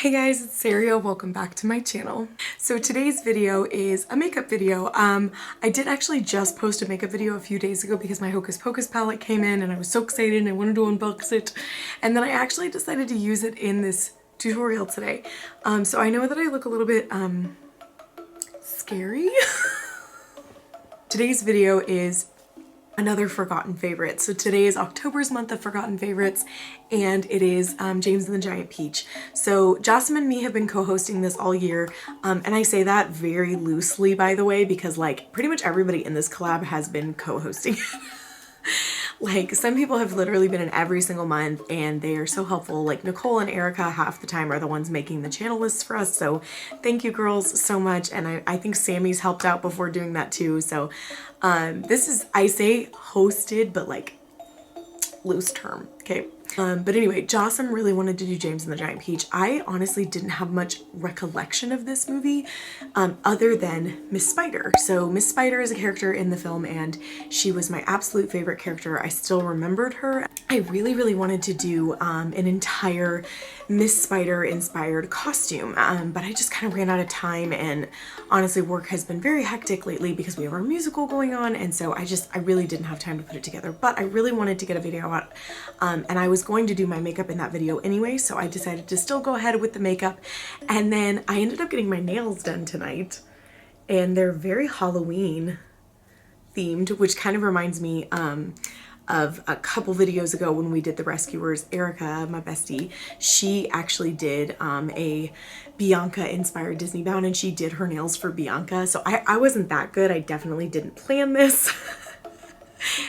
Hey guys, it's Saria. Welcome back to my channel. So today's video is a makeup video. I did actually just post a makeup video a few days ago because my Hocus Pocus palette came in and I was so excited and I wanted to unbox it. And then I actually decided to use it in this tutorial today. So I know that I look a little bit scary. Today's video is another forgotten favorite. So today is October's month of forgotten favorites, and it is James and the Giant Peach. So Jasem and me have been co-hosting this all year, and I say that very loosely, by the way, because like pretty much everybody in this collab has been co-hosting it. Like, some people have literally been in every single month and they are so helpful. Like Nicole and Erika half the time are the ones making the channel lists for us. So thank you girls so much. And I think Sammy's helped out before doing that too. So this is, I say hosted, but like loose term, okay? But anyway, Jasem really wanted to do James and the Giant Peach. I honestly didn't have much recollection of this movie other than Miss Spider. So Miss Spider is a character in the film and she was my absolute favorite character. I still remembered her. I really wanted to do an entire Miss Spider inspired costume, but I just kind of ran out of time, and honestly work has been very hectic lately because we have our musical going on, and so I really didn't have time to put it together. But I really wanted to get a video out, and I was going to do my makeup in that video anyway, so I decided to still go ahead with the makeup. And then I ended up getting my nails done tonight, and they're very Halloween themed, which kind of reminds me of a couple videos ago when we did the Rescuers. Erika, my bestie, she actually did a Bianca inspired Disney bound, and she did her nails for Bianca. So I wasn't that good. I definitely didn't plan this.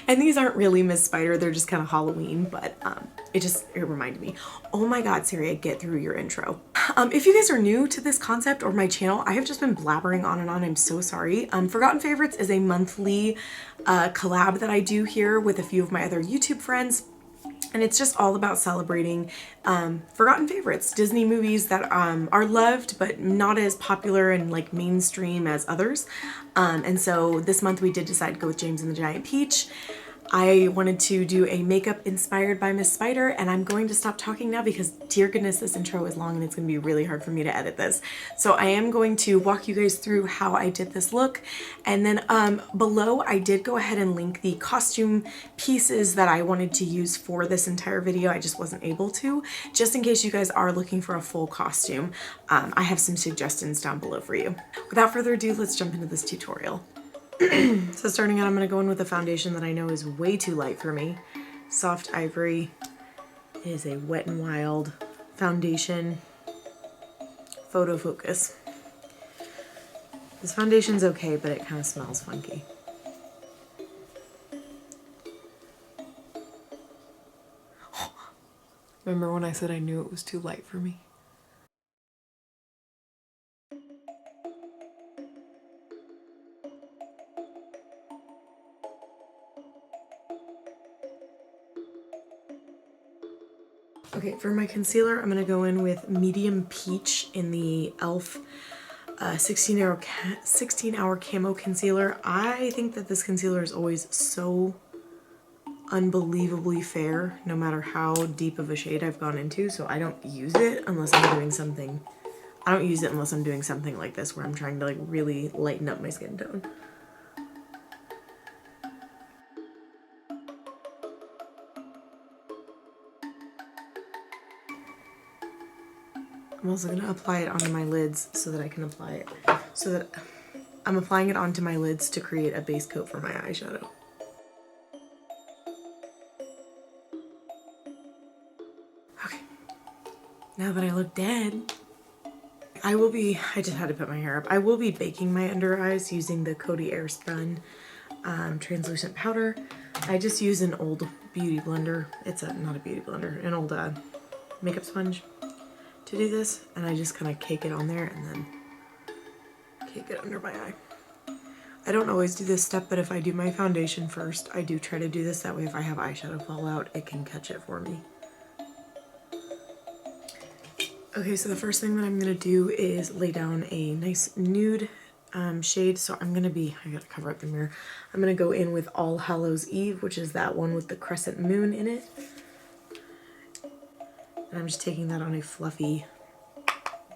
And these aren't really Miss Spider, they're just kind of Halloween, but it reminded me. Oh my god, Saria, get through your intro. If you guys are new to this concept or my channel, I have just been blabbering on and on. I'm so sorry. Forgotten Favorites is a monthly collab that I do here with a few of my other YouTube friends. And it's just all about celebrating forgotten favorites, Disney movies that are loved but not as popular and like mainstream as others. And so this month we did decide to go with James and the Giant Peach. I wanted to do a makeup inspired by Miss Spider, and I'm going to stop talking now because dear goodness, this intro is long and it's going to be really hard for me to edit this. So I am going to walk you guys through how I did this look, and then below I did go ahead and link the costume pieces that I wanted to use for this entire video. I just wasn't able to, just in case you guys are looking for a full costume. I have some suggestions down below for you. Without further ado, let's jump into this tutorial. So starting out, I'm going to go in with a foundation that I know is way too light for me. Soft Ivory is a Wet n Wild foundation. Photo Focus. This foundation's okay, but it kind of smells funky. Remember when I said I knew it was too light for me? Okay, for my concealer, I'm going to go in with Medium Peach in the e.l.f. 16-hour Camo Concealer. I think that this concealer is always so unbelievably fair, no matter how deep of a shade I've gone into, so I don't use it unless I'm doing something. I don't use it unless I'm doing something like this where I'm trying to like really lighten up my skin tone. I'm also going to apply it onto my lids so that I can apply it. So that I'm applying it onto my lids to create a base coat for my eyeshadow. Okay. Now that I look dead, I just had to put my hair up. I will be baking my under eyes using the Coty Airspun translucent powder. I just use an old beauty blender. It's not a beauty blender, an old makeup sponge to do this, and I just kind of cake it on there and then cake it under my eye. I don't always do this step, but if I do my foundation first, I do try to do this. That way if I have eyeshadow fall out, it can catch it for me. Okay, so the first thing that I'm going to do is lay down a nice nude shade. So I gotta cover up the mirror. I'm going to go in with All Hallows Eve, which is that one with the crescent moon in it. And I'm just taking that on a fluffy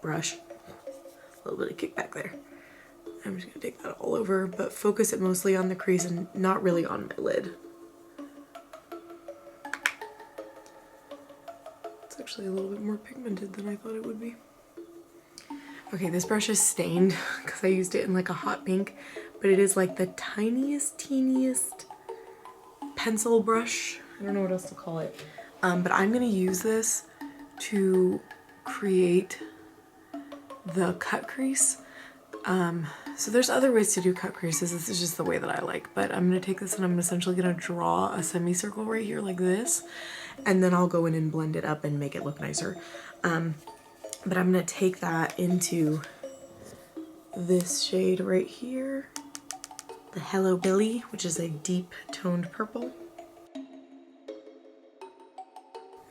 brush. A little bit of kickback there. I'm just gonna take that all over, but focus it mostly on the crease and not really on my lid. It's actually a little bit more pigmented than I thought it would be. Okay, this brush is stained because I used it in like a hot pink, but it is like the tiniest, teeniest pencil brush. I don't know what else to call it. But I'm gonna use this to create the cut crease. So there's other ways to do cut creases. This is just the way that I like, but I'm gonna take this and I'm essentially gonna draw a semicircle right here like this, and then I'll go in and blend it up and make it look nicer. But I'm gonna take that into this shade right here, the Hello Billy, which is a deep toned purple.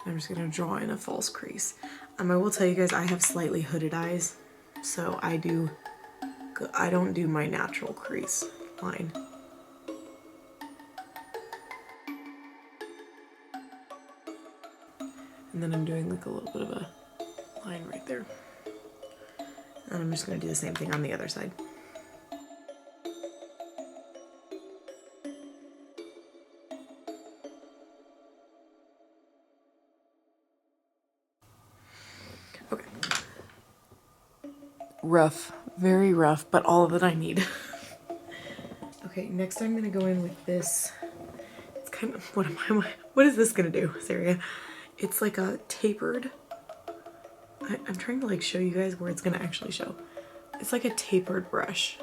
I'm just gonna draw in a false crease. I will tell you guys, I have slightly hooded eyes, so I don't do my natural crease line. And then I'm doing like a little bit of a line right there. And I'm just gonna do the same thing on the other side. Okay. Rough, very rough, but all of it I need. Okay, next I'm gonna go in with this. It's kind of, what is this gonna do, Saria? It's like a tapered, I'm trying to like show you guys where it's gonna actually show. It's like a tapered brush.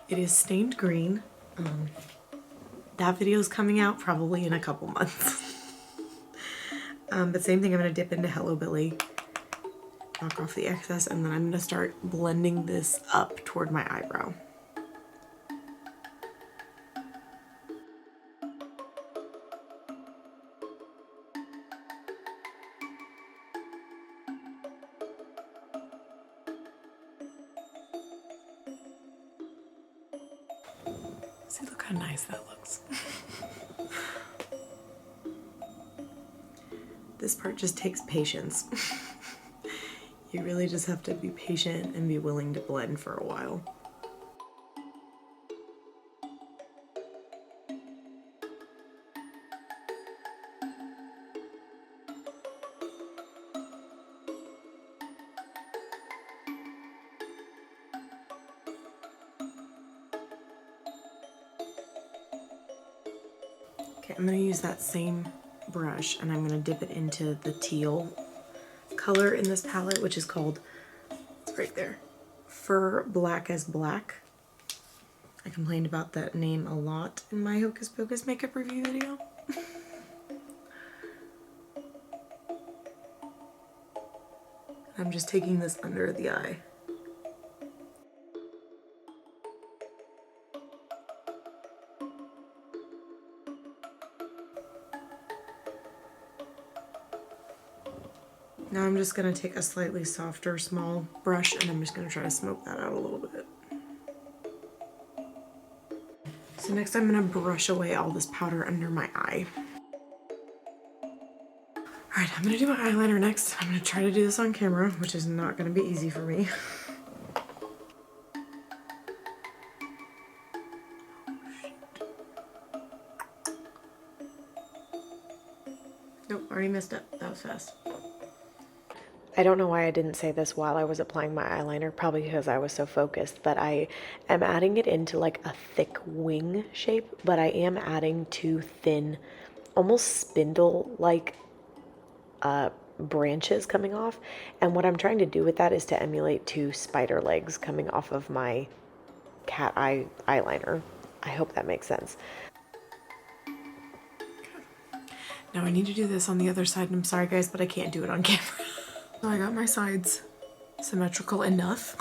It is stained green. That video is coming out probably in a couple months. But same thing, I'm gonna dip into Hello Billy, knock off the excess, and then I'm gonna start blending this up toward my eyebrow. See, look how nice that looks. This part just takes patience. You really just have to be patient and be willing to blend for a while. Okay, I'm gonna use that same brush and I'm gonna dip it into the teal color in this palette, which is called, it's right there, Fur Black as Black. I complained about that name a lot in my Hocus Pocus makeup review video. I'm just taking this under the eye. Now I'm just going to take a slightly softer small brush and I'm just going to try to smoke that out a little bit. So next I'm going to brush away all this powder under my eye. Alright, I'm going to do my eyeliner next. I'm going to try to do this on camera, which is not going to be easy for me. Nope, already messed up. That was fast. I don't know why I didn't say this while I was applying my eyeliner, probably because I was so focused, but I am adding it into like a thick wing shape, but I am adding two thin, almost spindle-like branches coming off, and what I'm trying to do with that is to emulate two spider legs coming off of my cat eye eyeliner. I hope that makes sense. Now I need to do this on the other side, and I'm sorry guys, but I can't do it on camera. So I got my sides symmetrical enough.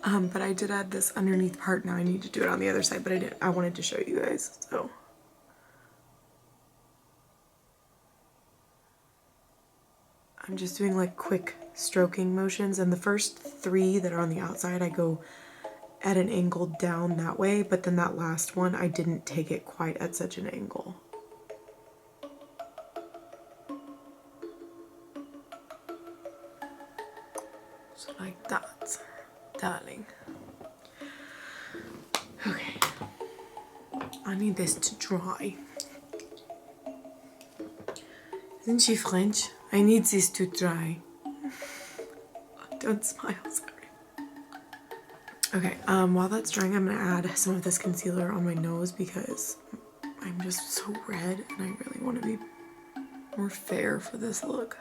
But I did add this underneath part. Now I need to do it on the other side, but I wanted to show you guys, so. I'm just doing like quick stroking motions, and the first three that are on the outside, I go at an angle down that way, but then that last one, I didn't take it quite at such an angle. So like that, darling. Okay. I need this to dry. Isn't she French? I need this to dry. Don't smile, sorry. Okay, while that's drying, I'm gonna add some of this concealer on my nose because I'm just so red and I really want to be more fair for this look.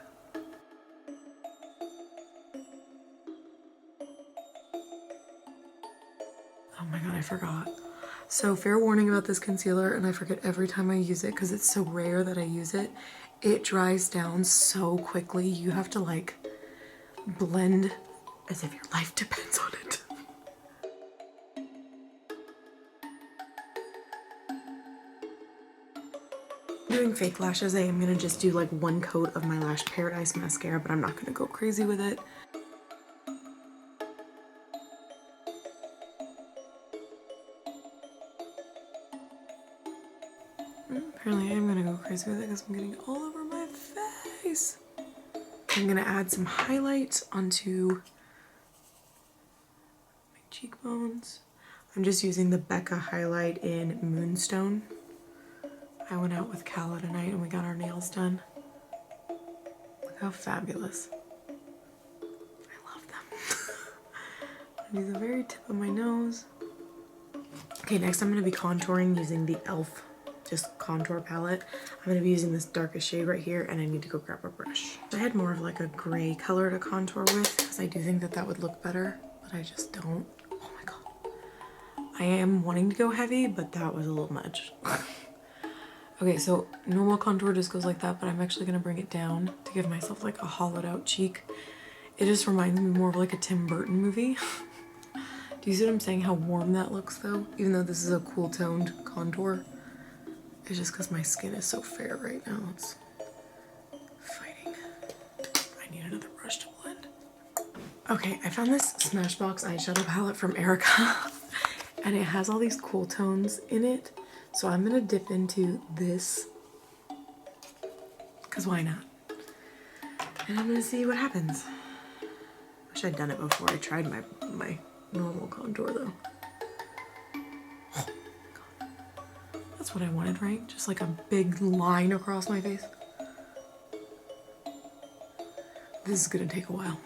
Oh my god, I forgot. So fair warning about this concealer, and I forget every time I use it because it's so rare that I use it. It dries down so quickly. You have to like blend as if your life depends on it. Doing fake lashes, I am gonna just do like one coat of my Lash Paradise mascara, but I'm not gonna go crazy with it. Apparently I'm gonna go crazy with it because I'm getting it all over my face. I'm gonna add some highlight onto my cheekbones. I'm just using the Becca highlight in Moonstone. I went out with Kala tonight and we got our nails done. Look how fabulous. I love them. I do the very tip of my nose. Okay, next I'm gonna be contouring using the e.l.f. just contour palette. I'm going to be using this darkest shade right here, and I need to go grab a brush. I had more of like a gray color to contour with because I do think that that would look better, but I just don't. Oh my god. I am wanting to go heavy, but that was a little much. Okay, so normal contour just goes like that, but I'm actually going to bring it down to give myself like a hollowed out cheek. It just reminds me more of like a Tim Burton movie. Do you see what I'm saying? How warm that looks though? Even though this is a cool toned contour. It's just because my skin is so fair right now. It's fighting. I need another brush to blend. Okay, I found this Smashbox eyeshadow palette from Erika. And it has all these cool tones in it. So I'm going to dip into this. Because why not? And I'm going to see what happens. Wish I'd done it before I tried my normal contour though. That's what I wanted, right? Just like a big line across my face. This is gonna take a while.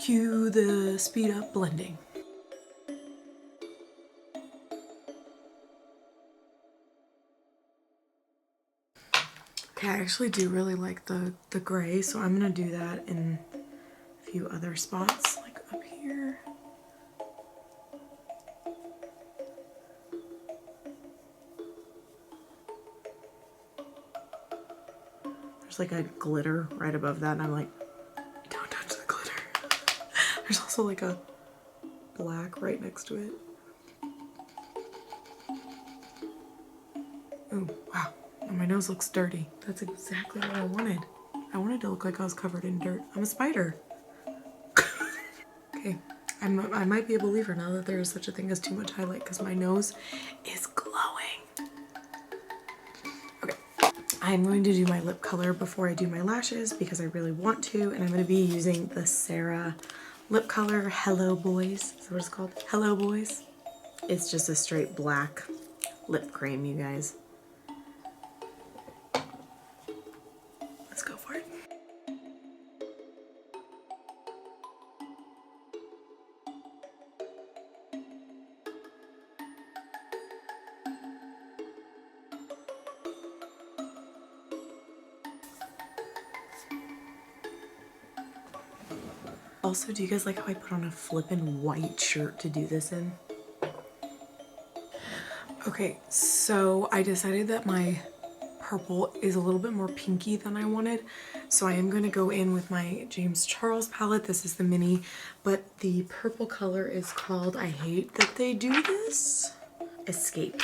Cue the speed up blending. Okay, I actually do really like the gray, so I'm gonna do that in a few other spots, like up here. There's like a glitter right above that, and I'm like, don't touch the glitter. There's also like a black right next to it. Oh, wow. And my nose looks dirty. That's exactly what I wanted. I wanted to look like I was covered in dirt. I'm a spider. Okay, I might be a believer now that there is such a thing as too much highlight because my nose is glowing. Okay, I'm going to do my lip color before I do my lashes because I really want to, and I'm going to be using the Sarah lip color Hello Boys. Is that what it's called? Hello Boys. It's just a straight black lip cream, you guys. Let's go for it. Also, do you guys like how I put on a flippin' white shirt to do this in? Okay, so I decided that my purple is a little bit more pinky than I wanted. So I am going to go in with my James Charles palette. This is the mini, but the purple color is called, I hate that they do this, Escape.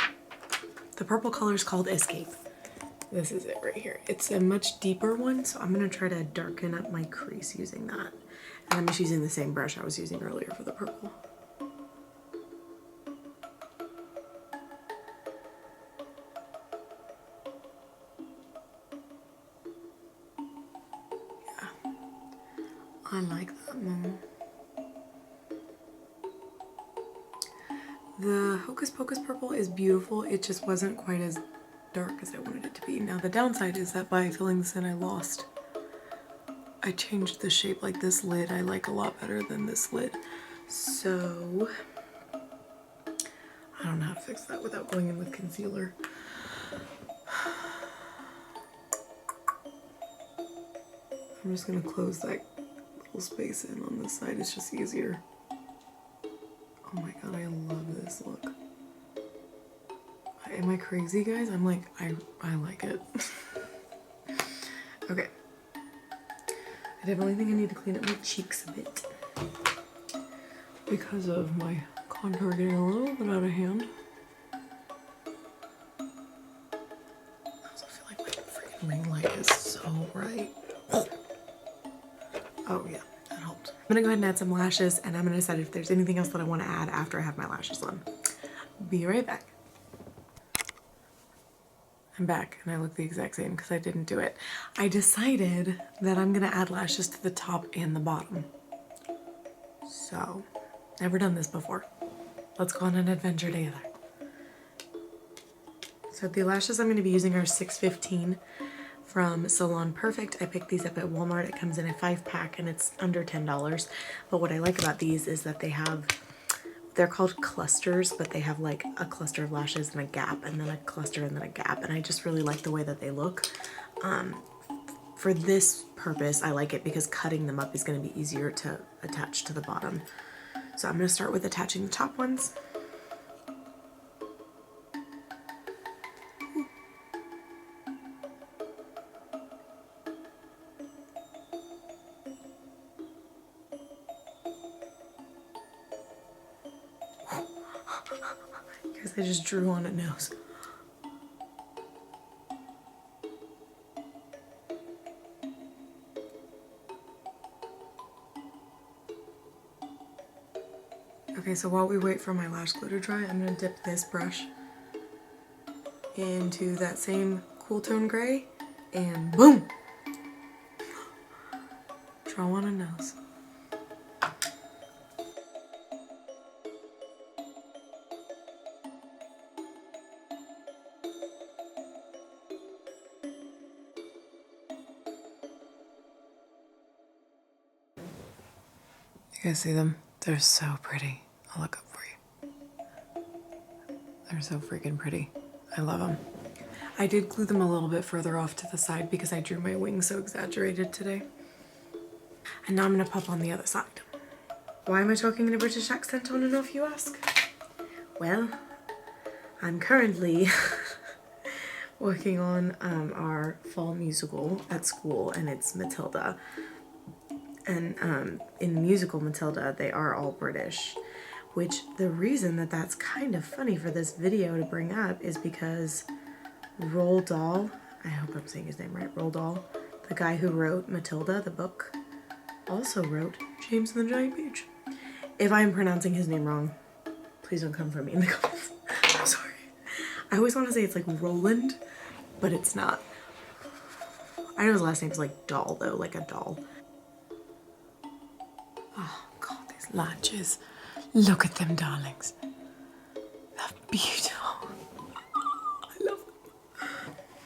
The purple color is called Escape. This is it right here. It's a much deeper one, so I'm going to try to darken up my crease using that. And I'm just using the same brush I was using earlier for the purple. Yeah, I like that one. The Hocus Pocus purple is beautiful. It just wasn't quite as dark as I wanted it to be. Now the downside is that by filling this in, I changed the shape. Like this lid I like a lot better than this lid. So I don't know how to fix that without going in with concealer. I'm just gonna close that little space in on this side. It's just easier. Oh my god, I love this look. Am I crazy, guys? I'm like, I like it. Okay. I definitely think I need to clean up my cheeks a bit because of my contour getting a little bit out of hand. I also feel like my freaking ring light is so bright. Oh yeah, that helped. I'm gonna go ahead and add some lashes, and I'm gonna decide if there's anything else that I want to add after I have my lashes on. Be right back. I'm back and I look the exact same because I didn't do it. I decided that I'm gonna add lashes to the top and the bottom. So, never done this before. Let's go on an adventure together. So the lashes I'm gonna be using are 615 from Salon Perfect. I picked these up at Walmart. It comes in a 5-pack and it's under $10. But what I like about these is that they're called clusters, but they have like a cluster of lashes and a gap and then a cluster and then a gap. And I just really like the way that they look. For this purpose, I like it because cutting them up is going to be easier to attach to the bottom. So I'm going to start with attaching the top ones. Guys, I just drew on a nose. Okay, so while we wait for my lash glue to dry, I'm going to dip this brush into that same cool tone gray and boom! Draw on a nose. You guys see them? They're so pretty. I'll look up for you. They're so freaking pretty. I love them. I did glue them a little bit further off to the side because I drew my wings so exaggerated today. And now I'm going to pop on the other side. Why am I talking in a British accent, I want to know if you ask? Well, I'm currently working on our fall musical at school, and it's Matilda. And in the musical Matilda, they are all British, which the reason that that's kind of funny for this video to bring up is because Roald Dahl, I hope I'm saying his name right, Roald Dahl, the guy who wrote Matilda, the book, also wrote James and the Giant Peach. If I'm pronouncing his name wrong, please don't come for me in the comments. I'm sorry. I always want to say it's like Roland, but it's not. I know his last name's like Dahl though, like a doll. Oh god, these lashes. Look at them, darlings. They're beautiful. I love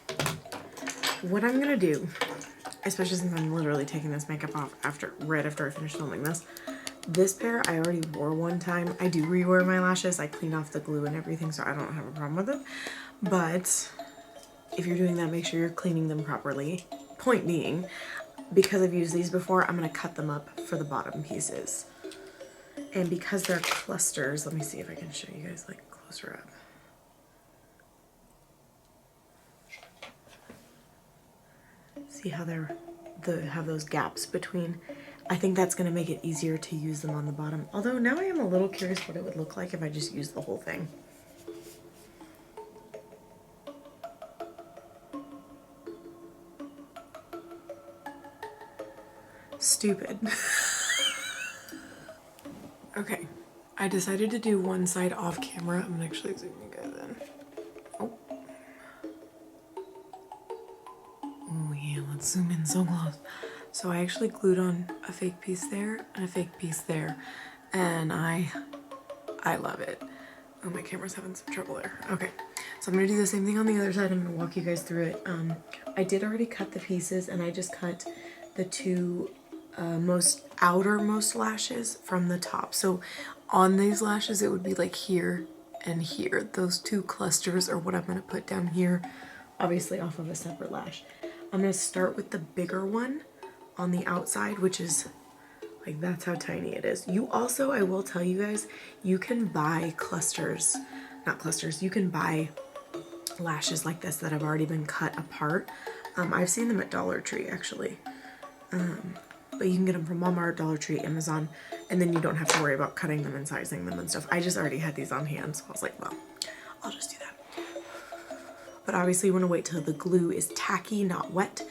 them. What I'm gonna do, especially since I'm literally taking this makeup off right after I finish filming this pair I already wore one time. I do rewear my lashes. I clean off the glue and everything, so I don't have a problem with it. But if you're doing that, make sure you're cleaning them properly. Point being, because I've used these before, I'm gonna cut them up for the bottom pieces. And because they're clusters, let me see if I can show you guys like closer up. See how have those gaps between. I think that's gonna make it easier to use them on the bottom. Although now I am a little curious what it would look like if I just used the whole thing. Stupid. Okay, I decided to do one side off camera. I'm gonna actually zoom you guys in. Oh. Oh yeah, let's zoom in so close. So I actually glued on a fake piece there and a fake piece there, and I love it. Oh, my camera's having some trouble there. Okay, so I'm gonna do the same thing on the other side. I'm gonna walk you guys through it. I did already cut the pieces, and I just cut the two outermost lashes from the top. So on these lashes, it would be like here and here. Those two clusters are what I'm gonna put down here, obviously off of a separate lash. I'm gonna start with the bigger one on the outside, which is like, that's how tiny it is. You also, I will tell you guys, you can buy you can buy lashes like this that have already been cut apart. I've seen them at Dollar Tree actually. But you can get them from Walmart, Dollar Tree, Amazon, and then you don't have to worry about cutting them and sizing them and stuff. I just already had these on hand, so I was like, well, I'll just do that. But obviously you want to wait till the glue is tacky, not wet.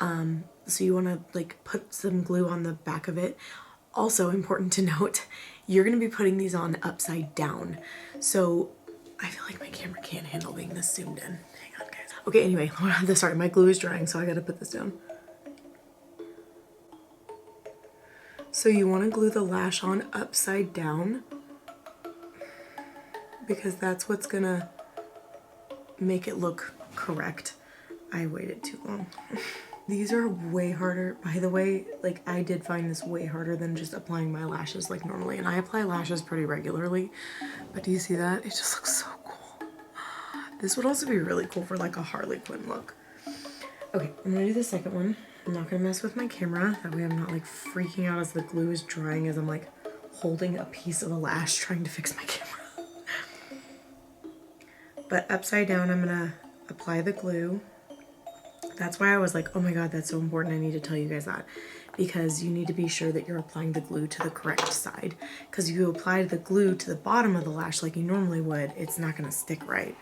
So you want to like put some glue on the back of it. Also important to note, you're going to be putting these on upside down. So I feel like my camera can't handle being this zoomed in. Hang on, guys. Okay, anyway, sorry, my glue is drying, so I got to put this down. So you want to glue the lash on upside down because that's what's gonna make it look correct. I waited too long. These are way harder, by the way. Like, I did find this way harder than just applying my lashes like normally, and I apply lashes pretty regularly, but do you see that? It just looks so cool. This would also be really cool for like a Harley Quinn look. Okay, I'm gonna do the second one. I'm not gonna mess with my camera, that way I'm not like freaking out as the glue is drying as I'm like holding a piece of a lash trying to fix my camera. But upside down, I'm gonna apply the glue. That's why I was like, oh my god, that's so important, I need to tell you guys that. Because you need to be sure that you're applying the glue to the correct side. Because if you apply the glue to the bottom of the lash like you normally would, it's not gonna stick right.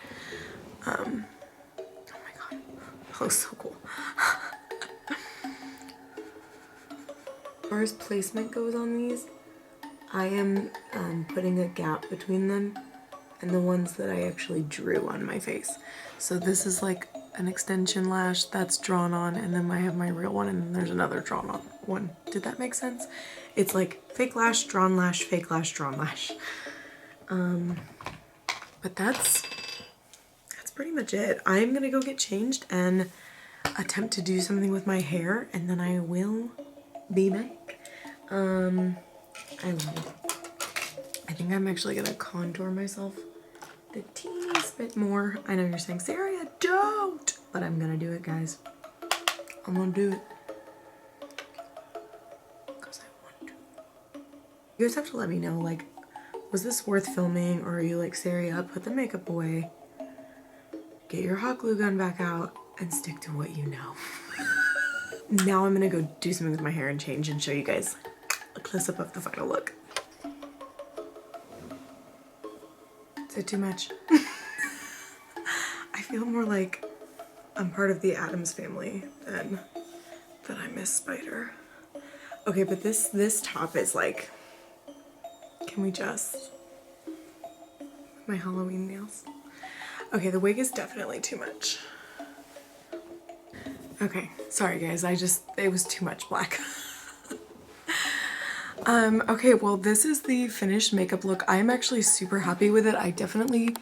Oh my god, that looks so cool. As far as placement goes on these, I am putting a gap between them and the ones that I actually drew on my face. So this is like an extension lash that's drawn on, and then I have my real one, and then there's another drawn on one. Did that make sense? It's like fake lash, drawn lash, fake lash, drawn lash. But that's pretty much it. I'm gonna go get changed and attempt to do something with my hair, and then I will be back. I think I'm actually gonna contour myself the teeniest bit more. I know you're saying, Sarah, don't! But I'm gonna do it, guys. I'm gonna do it. Because I want to. You guys have to let me know, like, was this worth filming, or are you like, Sarah, put the makeup away, get your hot glue gun back out, and stick to what you know. Now I'm gonna go do something with my hair and change and show you guys a close-up of the final look. Is it too much? I feel more like I'm part of the Addams family than that I'm Miss Spider. Okay, but this top is like, can we just, my Halloween nails? Okay, the wig is definitely too much. Okay, sorry guys, it was too much black. Okay, well this is the finished makeup look. I'm actually super happy with it. I definitely,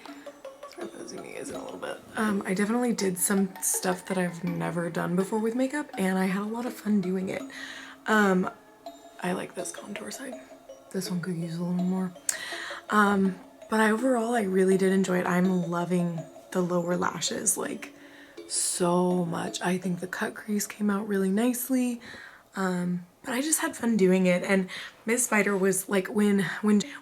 I'm gonna zoom you guys in a little bit. I definitely did some stuff that I've never done before with makeup, and I had a lot of fun doing it. I like this contour side. This one could use a little more. But overall, I really did enjoy it. I'm loving the lower lashes, like, so much. I think the cut crease came out really nicely. But I just had fun doing it, and Miss Spider was like, when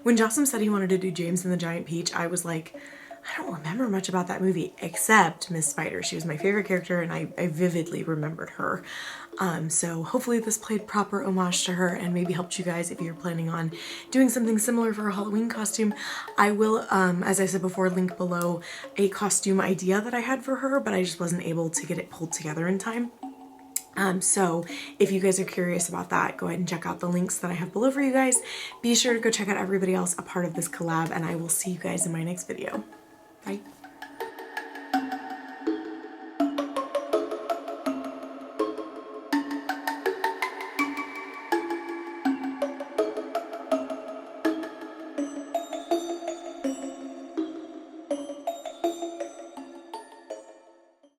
Jasem said he wanted to do James and the Giant Peach, I was like, I don't remember much about that movie except Miss Spider. She was my favorite character, and I vividly remembered her. So hopefully this played proper homage to her and maybe helped you guys if you're planning on doing something similar for a Halloween costume. I will, as I said before, link below a costume idea that I had for her, but I just wasn't able to get it pulled together in time. So if you guys are curious about that, go ahead and check out the links that I have below for you guys. Be sure to go check out everybody else a part of this collab, and I will see you guys in my next video. Bye.